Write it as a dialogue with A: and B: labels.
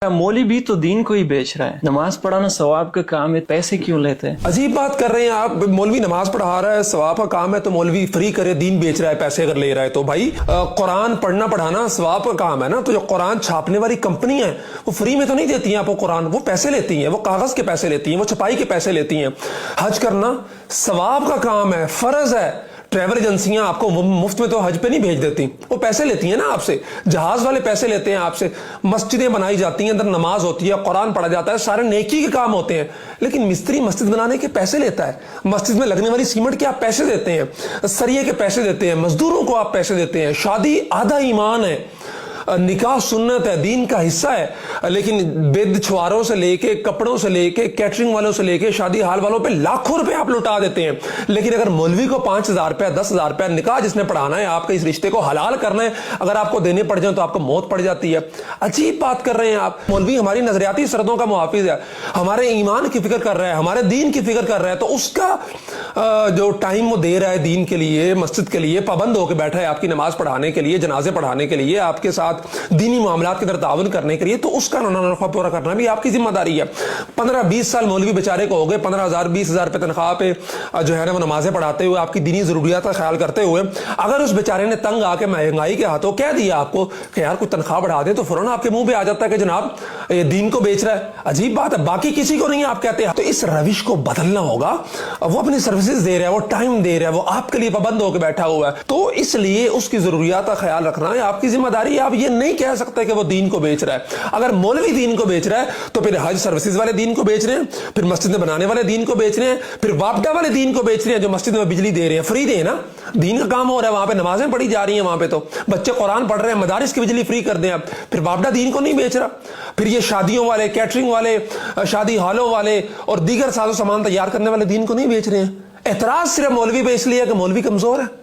A: मौलवी भी तो दीन को ही बेच रहा है। नमाज पढ़ाना सवाब का काम है, पैसे क्यों लेते हैं?
B: अजीब बात कर रहे हैं आप। मौलवी नमाज पढ़ा रहा है, सवाब का काम है, तो मौलवी फ्री करे, दीन बेच रहा है पैसे अगर ले रहा है तो। भाई कुरान पढ़ना पढ़ाना सवाब का काम है ना, तो जो कुरान छापने वाली कंपनी है वो फ्री में तो नहीं देती हैं आपको कुरान, वो पैसे लेती हैं, वो कागज के पैसे लेती हैं, वो छपाई के पैसे लेती हैं। हज करना सवाब का काम है, फर्ज है। ट्रैवल एजेंसियां आपको मुफ्त में तो हज पे नहीं भेज देती, वो पैसे लेती हैं ना आपसे। जहाज वाले पैसे लेते हैं आपसे। मस्जिदें बनाई जाती हैं, अंदर नमाज होती है, कुरान पढ़ा जाता है, सारे नेकी के काम होते हैं। लेकिन मिस्त्री मस्जिद बनाने के पैसे लेता है, मस्जिद में लगने वाली सीमेंट के आप पैसे देते हैं, सरिये के पैसे देते हैं, मजदूरों को आप पैसे देते हैं। शादी आधा ईमान है, निकाह सुन्नत है, दीन का हिस्सा है। लेकिन बेद छुआरों से लेके, कपड़ों से लेके, कैटरिंग वालों से लेके, शादी हाल वालों पे लाखों रुपए आप लुटा देते हैं। लेकिन अगर मौलवी को 5,000 रुपया, 10,000 रुपया, निकाह जिसने पढ़ाना है, आपके इस रिश्ते को हलाल करना है, अगर आपको देने पड़ जाए तो आपको मौत पड़ जाती है। अजीब बात कर रहे हैं आप। मौलवी हमारी नजरियाती शर्तों का मुहाफिज है, हमारे ईमान की फिक्र कर रहा है, हमारे दीन की फिक्र कर रहा है, तो उसका जो टाइम वो दे रहा है दीन के लिए, मस्जिद के लिए, पाबंद होकर बैठा है आपकी नमाज पढ़ाने के लिए, जनाजे पढ़ाने के लिए, आपके साथ दीनी मामलात के अंदर ताउन करने के लिए, तो उसका नफा पूरा करना भी आपकी जिम्मेदारी है। 15-20 साल मौलवी बेचारे को हो गए, 15,000-20,000 रुपए तनख्वाह पे जो है ना वो नमाजें पढ़ाते हुए, आपकी दीनी जरूरियात का ख्याल करते हुए, अगर उस बेचारे ने तंग आके महंगाई के हाथों कह दिया आपको कि यार कोई तनख्वाह बढ़ा दे, तो फौरन आपके मुंह पे आ जाता है कि जनाब ये दीन को बेच रहा है। अजीब बात है, बाकी किसी को नहीं आप कहते हैं। तो इस रविश को बदलना होगा। वो अपनी सर्विसेज दे रहा है, वो टाइम दे रहा है, वो आपके लिए पाबंद होकर बैठा हुआ है, तो इसलिए उसकी जरूरियात का ख्याल रखना है आपकी जिम्मेदारी है। आप ये नहीं कह सकते कि वो दीन को बेच रहा है। अगर मौलवी दीन को बेच रहा है तो फिर हज सर्विसेज वाले दीन को बेच रहे हैं, फिर मस्जिद में बनाने वाले दीन को बेच रहे हैं, फिर वापडा वाले दीन को बेच रहे हैं जो मस्जिद में बिजली दे रहे हैं। फ्री दे ना, दीन का काम हो रहा है, वहां पे नमाजें पढ़ी जा रही हैं, वहां पे तो बच्चे कुरान पढ़ रहे हैं, मदारिस की बिजली फ्री कर दें आप। फिर वापडा दीन को नहीं बेच रहा। फिर ये शादियों वाले, कैटरिंग वाले, शादी हॉलों वाले और दीगर साजो सामान तैयार करने वाले दीन को नहीं बेच रहे हैं। एतराज सिर्फ मौलवी पे इसलिए है कि मौलवी कमजोर है।